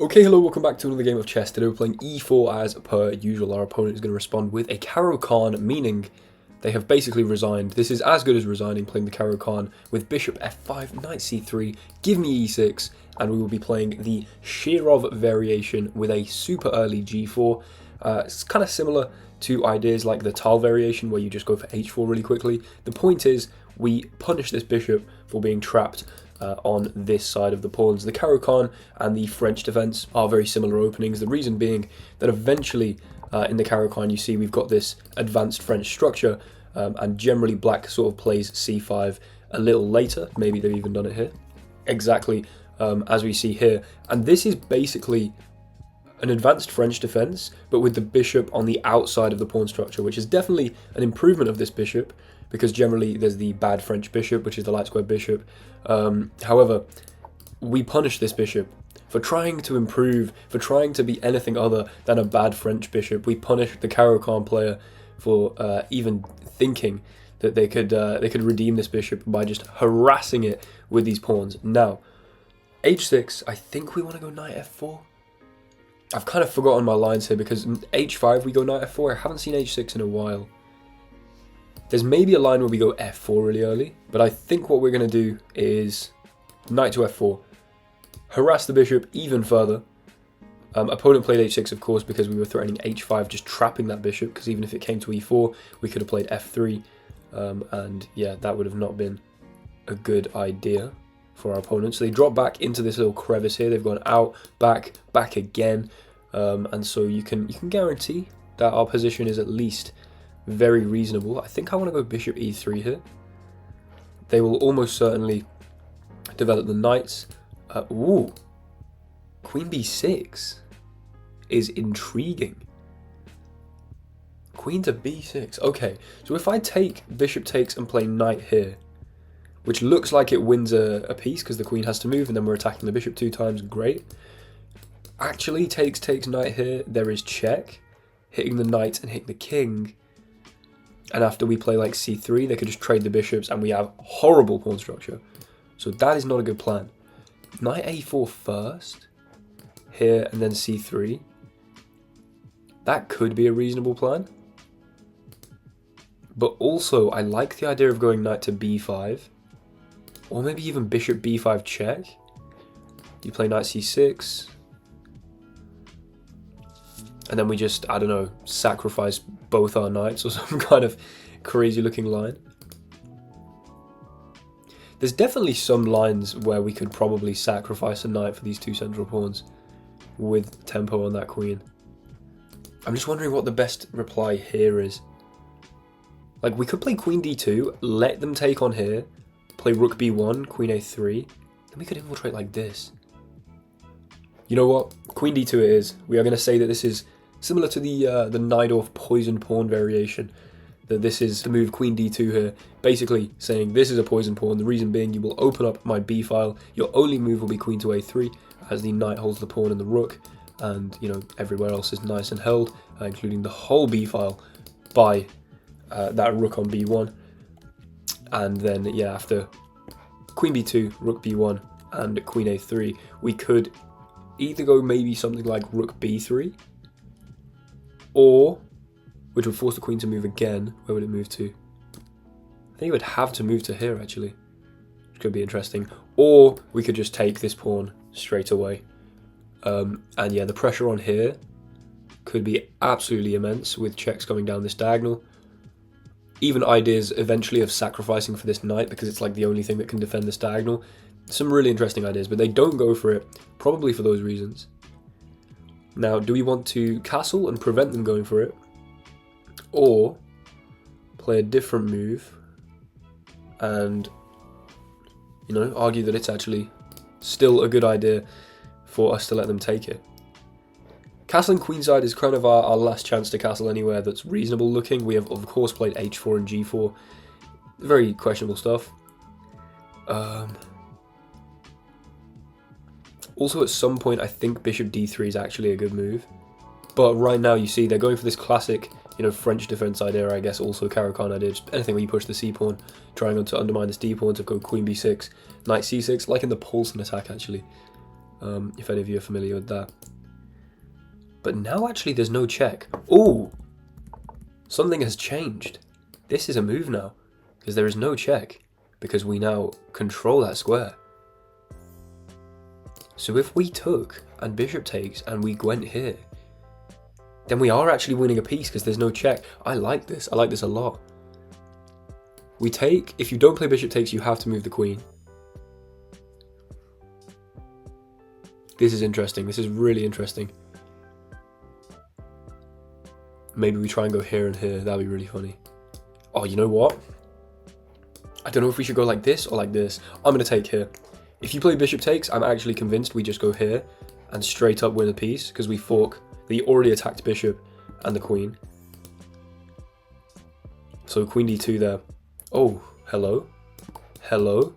Okay, hello, welcome back to another game of chess. Today we're playing e4 as per usual. Our opponent is going to respond with a Caro-Kann, meaning they have basically resigned. This is as good as resigning, playing the Caro-Kann with bishop f5, knight c3, give me e6, and we will be playing the Shirov variation with a super early g4. It's kind of similar to ideas like the Tal variation where you just go for h4 really quickly. The point is, we punish this bishop for being trapped on this side of the pawns. The Caro-Kann and the French defense are very similar openings. The reason being that eventually in the Caro-Kann you see we've got this advanced French structure, and generally black sort of plays c5 a little later. Maybe they've even done it here. Exactly as we see here. And this is basically an advanced French defense, but with the bishop on the outside of the pawn structure, which is definitely an improvement of this bishop, because generally there's the bad French bishop, which is the light square bishop. However, we punish this bishop for trying to improve, for trying to be anything other than a bad French bishop. We punish the Caro-Kann player for even thinking that they could redeem this bishop by just harassing it with these pawns. Now, h6, I think we want to go knight f4. I've kind of forgotten my lines here because h5 we go knight f4. I haven't seen h6 in a while. There's maybe a line where we go f4 really early, but I think what we're going to do is knight to f4. Harass the bishop even further. Opponent played h6, of course, because we were threatening h5, just trapping that bishop, because even if it came to e4, we could have played f3. And yeah, that would have not been a good idea for our opponent. So they drop back into this little crevice here. They've gone out, back again. And so you can guarantee that our position is at least very reasonable. I think I want to go bishop e3 here. They will almost certainly develop the knights. Ooh, queen b6 is intriguing. Queen to b6. Okay, so if I take bishop takes and play knight here, which looks like it wins a piece because the queen has to move and then we're attacking the bishop 2 times, great. Actually, takes knight here, there is check, hitting the knight and hitting the king. And after we play like c3, they could just trade the bishops and we have horrible pawn structure. So that is not a good plan. Knight a4 first, here and then c3. That could be a reasonable plan. But also, I like the idea of going knight to b5. Or maybe even bishop b5 check. You play knight c6. And then we just, I don't know, sacrifice both our knights or some kind of crazy looking line. There's definitely some lines where we could probably sacrifice a knight for these two central pawns with tempo on that queen. I'm just wondering what the best reply here is. Like, we could play queen d2, let them take on here, play rook b1, queen a3, then we could infiltrate like this. You know what? Queen d2 it is. We are going to say that this is similar to the Najdorf poisoned pawn variation, that this is to move queen d2 here, basically saying this is a poisoned pawn. The reason being you will open up my b file, your only move will be queen to a3, as the knight holds the pawn and the rook, and you know everywhere else is nice and held, including the whole b file by that rook on b1. And then yeah, after queen b2, rook b1, and queen a3, we could either go maybe something like rook b3, or, which would force the queen to move again. Where would it move to? I think it would have to move to here, actually, which could be interesting. Or we could just take this pawn straight away. And yeah, the pressure on here could be absolutely immense with checks going down this diagonal. Even ideas eventually of sacrificing for this knight because it's like the only thing that can defend this diagonal. Some really interesting ideas, but they don't go for it, probably for those reasons. Now, do we want to castle and prevent them going for it? Or play a different move and, you know, argue that it's actually still a good idea for us to let them take it? Castling queenside is kind of our last chance to castle anywhere that's reasonable looking. We have, of course, played h4 and g4. Very questionable stuff. Also, at some point, I think bishop d3 is actually a good move. But right now, you see, they're going for this classic, you know, French defense idea, I guess, also Caro-Kann idea. Just anything where you push the c-pawn, trying to undermine this d-pawn to go queen b6, knight c6, like in the Paulson attack, actually. if any of you are familiar with that. But now actually there's no check. Oh! Something has changed. This is a move now, because there is no check, because we now control that square. So if we took, and bishop takes, and we went here, then we are actually winning a piece, because there's no check. I like this a lot. We take, if you don't play bishop takes, you have to move the queen. This is interesting, this is really interesting. Maybe we try and go here and here, that'd be really funny. Oh, you know what? I don't know if we should go like this or like this. I'm going to take here. If you play bishop takes, I'm actually convinced we just go here and straight up win a piece, because we fork the already attacked bishop and the queen. So queen d2 there. Oh, hello. Hello.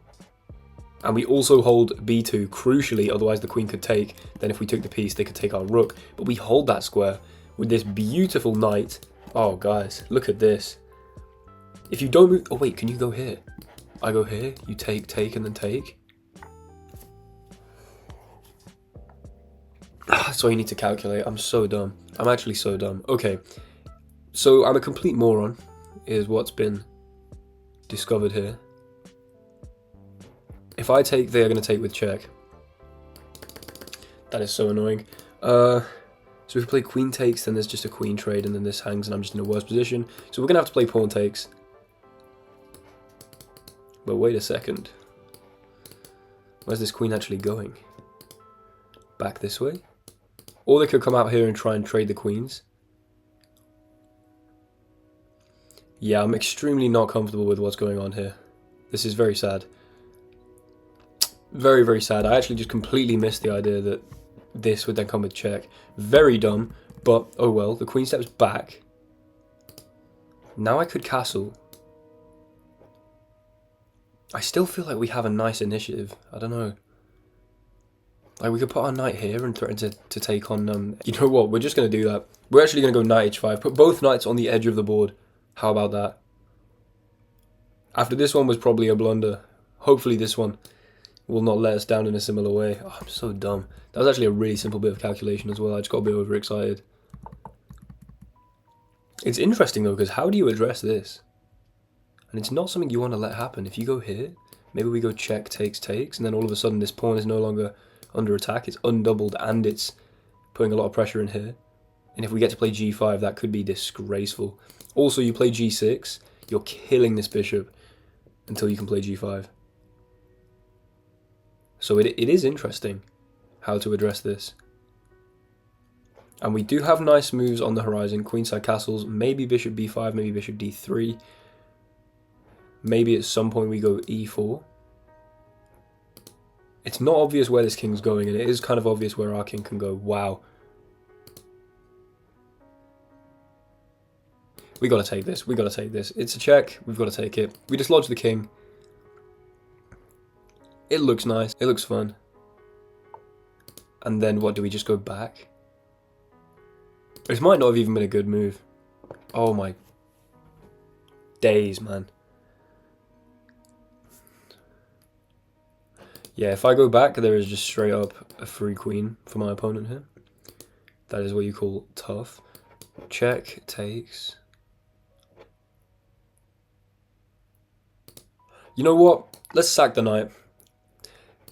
And we also hold b2, crucially, otherwise the queen could take. Then if we took the piece, they could take our rook. But we hold that square with this beautiful knight. Oh, guys, look at this. If you don't move... Oh, wait, can you go here? I go here, you take, and then take. That's all you need to calculate. I'm so dumb. I'm actually so dumb. Okay, so I'm a complete moron, is what's been discovered here. If I take, they are going to take with check. That is so annoying. So if we play queen takes, then there's just a queen trade, and then this hangs, and I'm just in a worse position. So we're going to have to play pawn takes. But wait a second. Where's this queen actually going? Back this way? Or they could come out here and try and trade the queens. Yeah, I'm extremely not comfortable with what's going on here. This is very sad. Very, very sad. I actually just completely missed the idea that this would then come with check. Very dumb, but oh well. The queen steps back. Now I could castle. I still feel like we have a nice initiative. I don't know. Like, we could put our knight here and threaten to take on... You know what? We're just going to do that. We're actually going to go knight h5. Put both knights on the edge of the board. How about that? After this one was probably a blunder. Hopefully this one will not let us down in a similar way. Oh, I'm so dumb. That was actually a really simple bit of calculation as well. I just got a bit overexcited. It's interesting though, because how do you address this? And it's not something you want to let happen. If you go here, maybe we go check, takes, and then all of a sudden this pawn is no longer under attack. It's undoubled and it's putting a lot of pressure in here. And if we get to play g5, that could be disgraceful. Also, you play g6, you're killing this bishop until you can play g5. So it is interesting how to address this. And we do have nice moves on the horizon. Queenside castles, maybe bishop b5, maybe bishop d3. Maybe at some point we go e4. It's not obvious where this king's going, and it is kind of obvious where our king can go. Wow. We gotta take this. We gotta take this. It's a check. We've got to take it. We dislodge the king. It looks nice. It looks fun. And then what, do we just go back? This might not have even been a good move. Oh my days, man. Yeah, if I go back, there is just straight up a free queen for my opponent here. That is what you call tough. Check, takes. You know what? Let's sack the knight.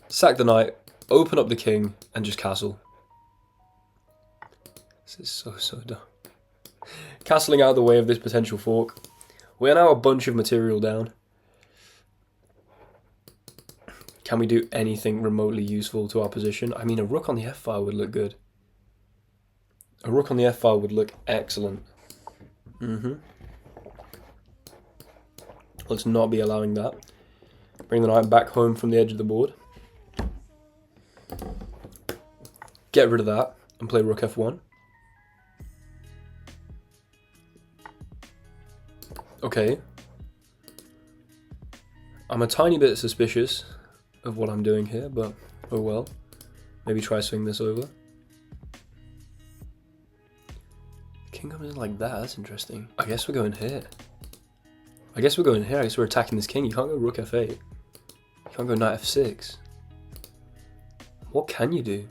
Sack the knight, open up the king, and just castle. This is so dumb. Castling out of the way of this potential fork. We're now a bunch of material down. Can we do anything remotely useful to our position? I mean, a rook on the f-file would look good. A rook on the f-file would look excellent. Let's not be allowing that. Bring the knight back home from the edge of the board. Get rid of that and play rook f1. Okay. I'm a tiny bit suspicious of what I'm doing here, but oh well. Maybe try swing this over. King comes in like that, that's interesting. I guess we're going here. I guess we're attacking this king. You can't go rook f8. You can't go knight f6. What can you do?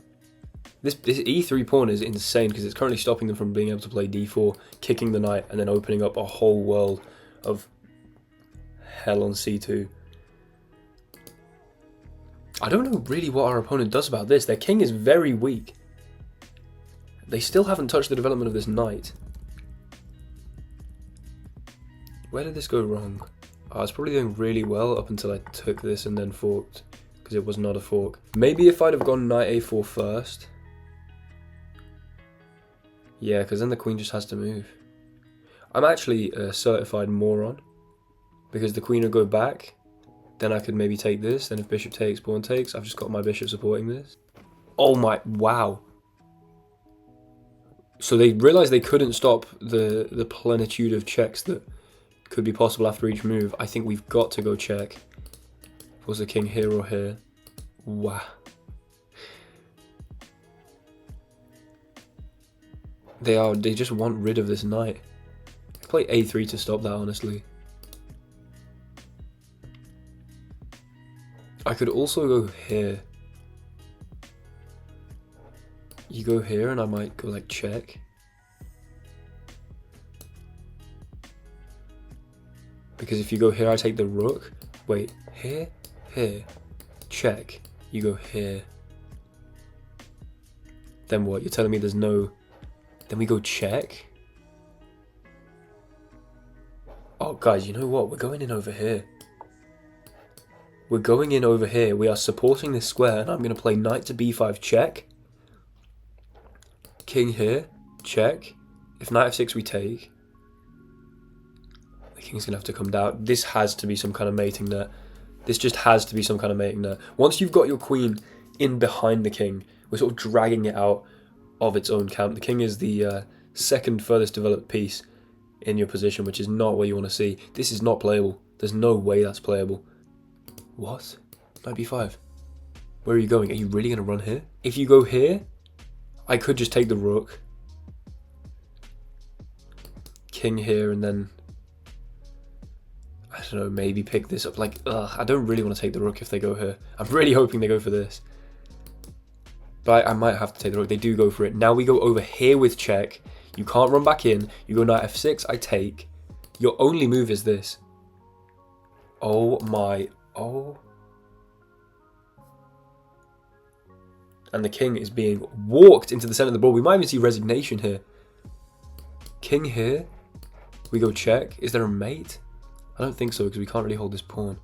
This e3 pawn is insane because it's currently stopping them from being able to play d4, kicking the knight, and then opening up a whole world of hell on c2. I don't know really what our opponent does about this. Their king is very weak. They still haven't touched the development of this knight. Where did this go wrong? I was probably doing really well up until I took this and then forked, because it was not a fork. Maybe if I'd have gone knight a4 first. Yeah, because then the queen just has to move. I'm actually a certified moron, because the queen will go back, then I could maybe take this, then if bishop takes, pawn takes, I've just got my bishop supporting this. Oh my, wow. So they realised they couldn't stop the plenitude of checks that could be possible after each move. I think we've got to go check. Was the king here or here? Wow. They just want rid of this knight. I play a3 to stop that, honestly. I could also go here. You go here and I might go like check. Because if you go here I take the rook. Wait, here, here, check. You go here. Then what? You're telling me there's no... Then we go check? Oh guys, you know what? We're going in over here. We're going in over here. We are supporting this square and I'm going to play knight to b5 check. King here, check. If knight f6 we take. The king's going to have to come down. This has to be some kind of mating net. This just has to be some kind of mating net. Once you've got your queen in behind the king, we're sort of dragging it out of its own camp. The king is the second furthest developed piece in your position, which is not what you want to see. This is not playable. There's no way that's playable. What? Knight b5. Where are you going? Are you really going to run here? If you go here, I could just take the rook. King here and then... I don't know, maybe pick this up. Like, I don't really want to take the rook if they go here. I'm really hoping they go for this. But I might have to take the rook. They do go for it. Now we go over here with check. You can't run back in. You go knight f6, I take. Your only move is this. Oh my... Oh. And the king is being walked into the center of the board. We might even see resignation here. King here. We go check. Is there a mate? I don't think so because we can't really hold this pawn.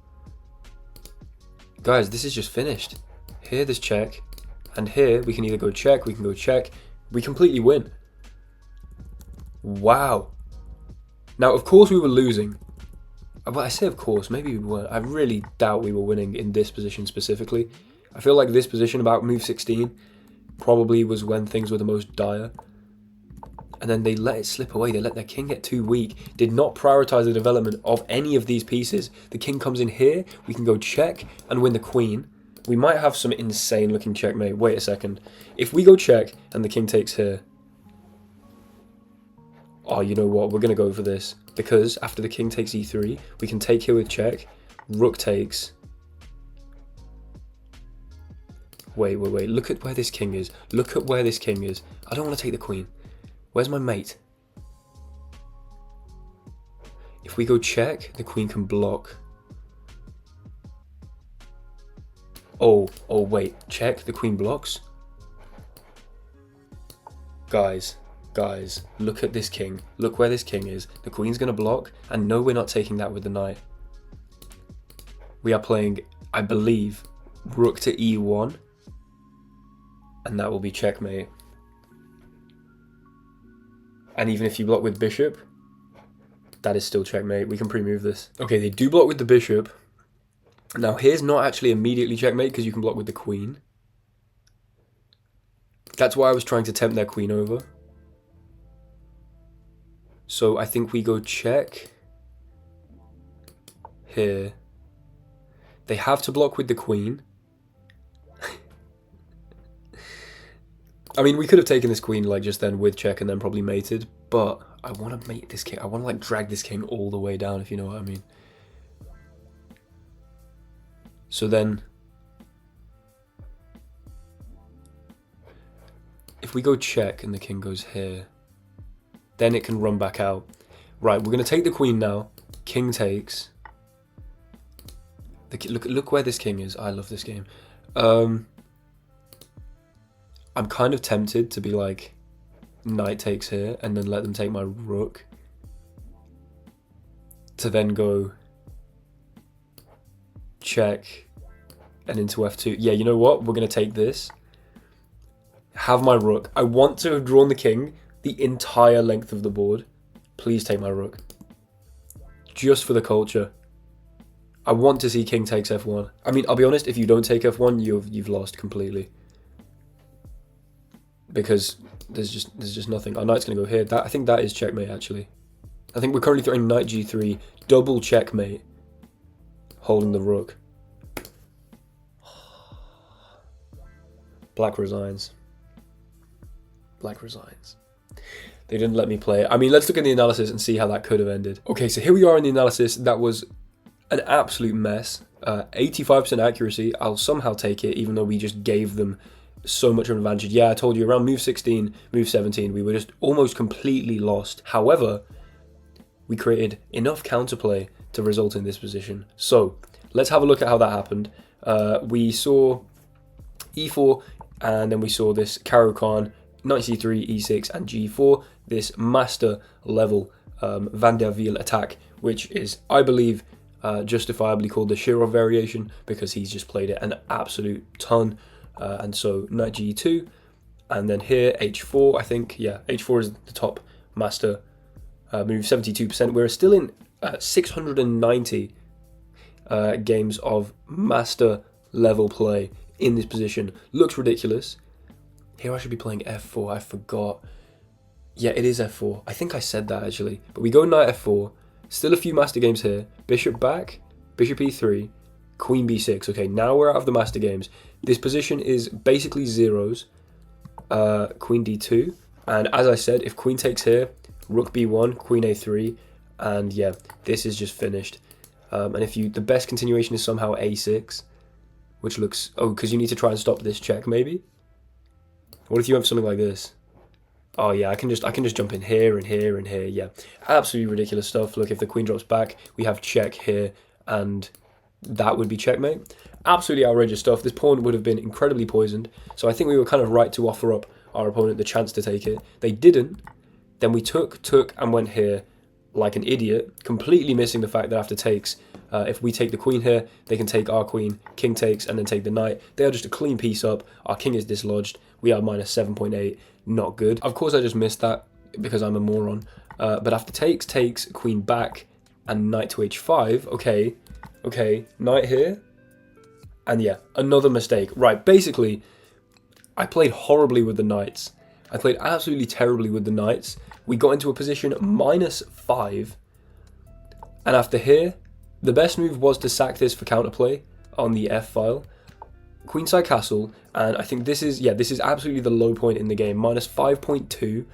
Guys, this is just finished. Here, there's check. And here, we can either go check, we can go check. We completely win. Wow. Now, of course we were losing. Well, I say of course, maybe we weren't. I really doubt we were winning in this position specifically. I feel like this position about move 16 probably was when things were the most dire. And then they let it slip away. They let their king get too weak. Did not prioritize the development of any of these pieces. The king comes in here. We can go check and win the queen. We might have some insane looking checkmate. Wait a second. If we go check and the king takes here. Oh, you know what? We're going to go for this. Because after the king takes e3, we can take here with check. Rook takes. Wait. Look at where this king is. Look at where this king is. I don't want to take the queen. Where's my mate? If we go check, the queen can block. Oh, wait. Check, the queen blocks. Guys, look at this king. Look where this king is. The queen's going to block. And no, we're not taking that with the knight. We are playing, I believe, rook to e1. And that will be checkmate. And even if you block with bishop, that is still checkmate. We can pre-move this. Okay, they do block with the bishop. Now, here's not actually immediately checkmate because you can block with the queen. That's why I was trying to tempt their queen over. So I think we go check. Here. They have to block with the queen. I mean, we could have taken this queen like just then with check and then probably mated, but I want to mate this king. I want to like drag this king all the way down, if you know what I mean. So then we go check and the king goes here, then it can run back out. Right, we're going to take the queen now. King takes. Look where this king is. I love this game. I'm kind of tempted to be like, knight takes here and then let them take my rook. To then go check and into f2. Yeah, you know what? We're going to take this. Have my rook. I want to have drawn the king the entire length of the board. Please take my rook. Just for the culture. I want to see king takes f1. I mean, I'll be honest, if you don't take f1, you've lost completely. Because there's just nothing. Our knight's going to go here. I think that is checkmate, actually. I think we're currently throwing knight g3, double checkmate, holding the rook. Black resigns. Black resigns. They didn't let me play it. I mean, let's look at the analysis and see how that could have ended. Okay, so here we are in the analysis. That was an absolute mess. 85% accuracy. I'll somehow take it, even though we just gave them so much of an advantage. Yeah, I told you, around move 16, move 17, we were just almost completely lost. However, we created enough counterplay to result in this position. So, let's have a look at how that happened. We saw e4, and then we saw this Caro-Kann, knight c3, e6, and g4, this master level Van der Wiel attack, which is, I believe, justifiably called the Shirov variation, because he's just played it an absolute ton. And so knight g2, and then here h4, I think. Yeah, h4 is the top master move, 72%. We're still in 690 games of master level play in this position. Looks ridiculous. Here I should be playing f4, I forgot. Yeah, it is f4. I think I said that actually. But we go knight f4, still a few master games here. Bishop back, bishop e3, queen b6. Okay, now we're out of the master games. This position is basically zeros. Queen d2. And as I said, if queen takes here, rook b1, queen a3. And yeah, this is just finished. And if the best continuation is somehow a6, which looks, because you need to try and stop this check maybe. What if you have something like this? Oh yeah, I can just jump in here and here and here. Yeah, absolutely ridiculous stuff. Look, if the queen drops back, we have check here, and that would be checkmate. Absolutely outrageous stuff. This pawn would have been incredibly poisoned. So I think we were kind of right to offer up our opponent the chance to take it. They didn't. Then we took, and went here like an idiot, completely missing the fact that after takes, if we take the queen here, they can take our queen, king takes, and then take the knight. They are just a clean piece up. Our king is dislodged. We are minus 7.8. Not good. Of course, I just missed that because I'm a moron. But after takes, queen back, and knight to h5. Okay, knight here. And yeah, another mistake. Right, basically, I played horribly with the knights. I played absolutely terribly with the knights. We got into a position -5. And after here, the best move was to sack this for counterplay on the f file. Queenside castle, and I think this is absolutely the low point in the game, -5.2.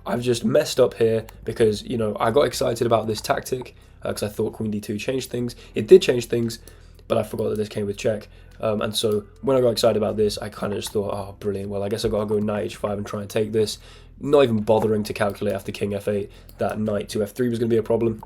I've just messed up here because, you know, I got excited about this tactic because I thought queen d2 changed things. It did change things, but I forgot that this came with check. And so when I got excited about this, I kind of just thought, oh, brilliant. Well, I guess I got to go knight h5 and try and take this. Not even bothering to calculate after king f8 that knight to f3 was going to be a problem.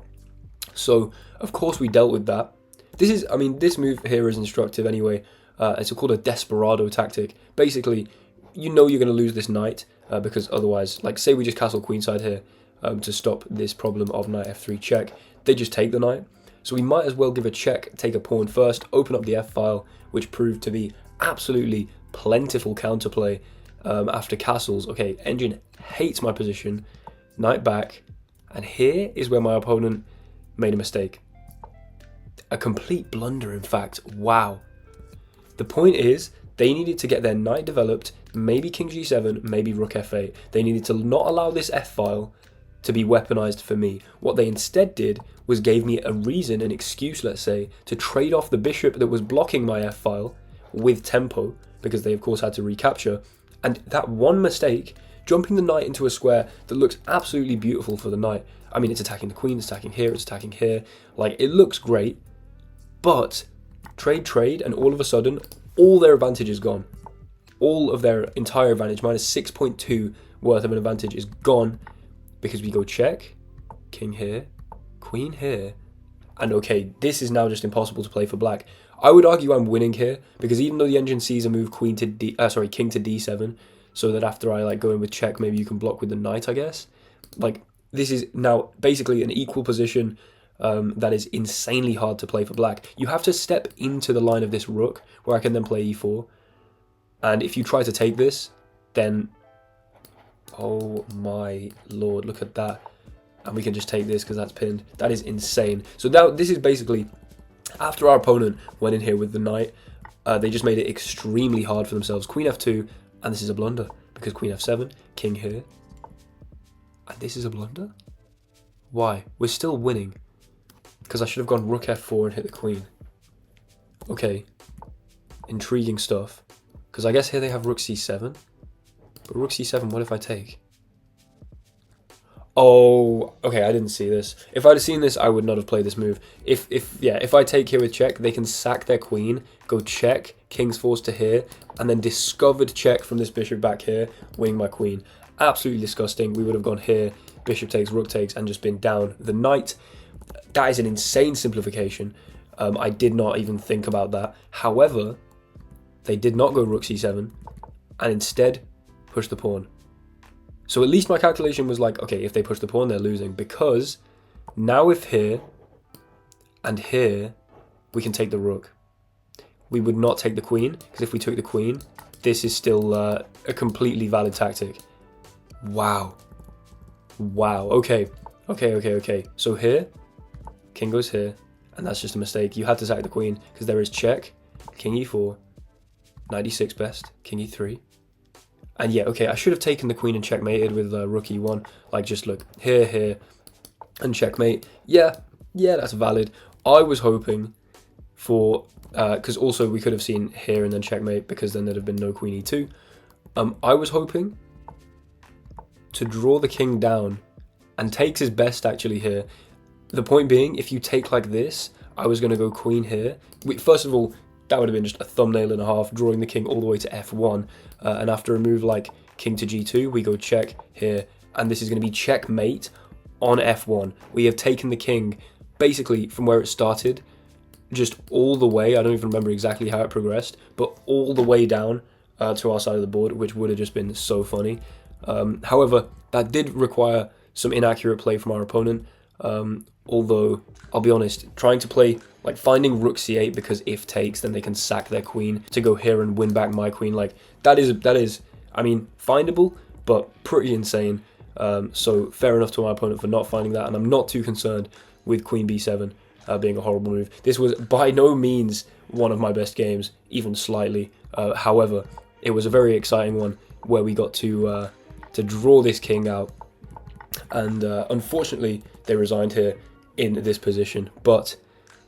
So, of course, we dealt with that. This move here is instructive anyway. It's called a desperado tactic. Basically, you know you're going to lose this knight because otherwise, like say we just castle queenside here to stop this problem of knight f3 check, they just take the knight. So we might as well give a check, take a pawn first, open up the f file, which proved to be absolutely plentiful counterplay after castles. Okay, engine hates my position, knight back, and here is where my opponent made a mistake. A complete blunder, in fact. Wow. The point is, they needed to get their knight developed, maybe king g7, maybe rook f8. They needed to not allow this f-file to be weaponized for me. What they instead did was gave me a reason, an excuse, let's say, to trade off the bishop that was blocking my f-file with tempo, because they of course had to recapture. And that one mistake, jumping the knight into a square that looks absolutely beautiful for the knight. I mean, it's attacking the queen, it's attacking here, it's attacking here. Like, it looks great, but trade, and all of a sudden, all their advantage is gone. all of their entire advantage, minus 6.2 worth of an advantage, is gone because we go check, king here, queen here, and okay, this is now just impossible to play for black. I would argue I'm winning here because even though the engine sees a move king to d7, so that after I like go in with check, maybe you can block with the knight, I guess. Like, this is now basically an equal position that is insanely hard to play for black. You have to step into the line of this rook where I can then play e4, and if you try to take this, then oh my lord, look at that. And we can just take this because that's pinned. That is insane. So now this is basically, after our opponent went in here with the knight, they just made it extremely hard for themselves. Queen f2, and this is a blunder because queen f7, king here, and this is a blunder? Why? We're still winning because I should have gone rook f4 and hit the queen. Okay, intriguing stuff, because I guess here they have rook c7, but rook c7, what if I take? Oh, okay, I didn't see this. If I'd have seen this, I would not have played this move. If I take here with check, they can sack their queen, go check, king's forced to here, and then discovered check from this bishop back here, winning my queen. Absolutely disgusting. We would have gone here, bishop takes, rook takes, and just been down the knight. That is an insane simplification. I did not even think about that. However, they did not go rook c7, and instead push the pawn. So at least my calculation was like, okay, if they push the pawn, they're losing. Because now if here and here, we can take the rook. We would not take the queen, because if we took the queen, this is still a completely valid tactic. Wow. Wow, okay. Okay. So here, king goes here, and that's just a mistake. You had to sack the queen, because there is check, king e4, knight e6 best, king e3. And yeah, okay, I should have taken the queen and checkmated with rook e1. Like, just look, here, and checkmate. Yeah, that's valid. I was hoping for, because also we could have seen here and then checkmate, because then there'd have been no queen e2. I was hoping to draw the king down, and takes his best actually here. The point being, if you take like this, I was going to go queen here. First of all, that would have been just a thumbnail and a half, drawing the king all the way to f1. And after a move like king to g2, we go check here. And this is going to be checkmate on f1. We have taken the king basically from where it started, just all the way. I don't even remember exactly how it progressed, but all the way down to our side of the board, which would have just been so funny. However, that did require some inaccurate play from our opponent. Although, I'll be honest, trying to play, like finding rook c8 because if takes, then they can sack their queen to go here and win back my queen. Like, that is, I mean, findable, but pretty insane. So fair enough to my opponent for not finding that, and I'm not too concerned with queen b7 being a horrible move. This was by no means one of my best games, even slightly. However, it was a very exciting one where we got to draw this king out, and unfortunately they resigned here in this position. But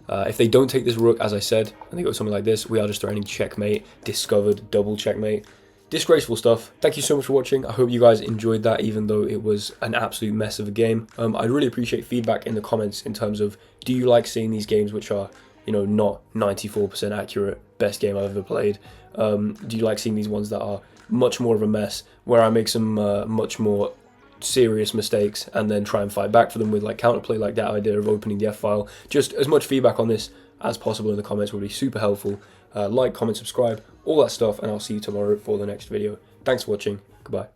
if they don't take this rook, as I said, and they go something like this, we are just threatening checkmate, discovered, double checkmate. Disgraceful stuff. Thank you so much for watching. I hope you guys enjoyed that, even though it was an absolute mess of a game. I'd really appreciate feedback in the comments in terms of, do you like seeing these games which are, you know, not 94% accurate, best game I've ever played? Do you like seeing these ones that are much more of a mess, where I make some much more serious mistakes and then try and fight back for them with like counterplay, like that idea of opening the F file? Just as much feedback on this as possible in the comments would be super helpful. Like, comment, subscribe, all that stuff, and I'll see you tomorrow for the next video. Thanks for watching. Goodbye.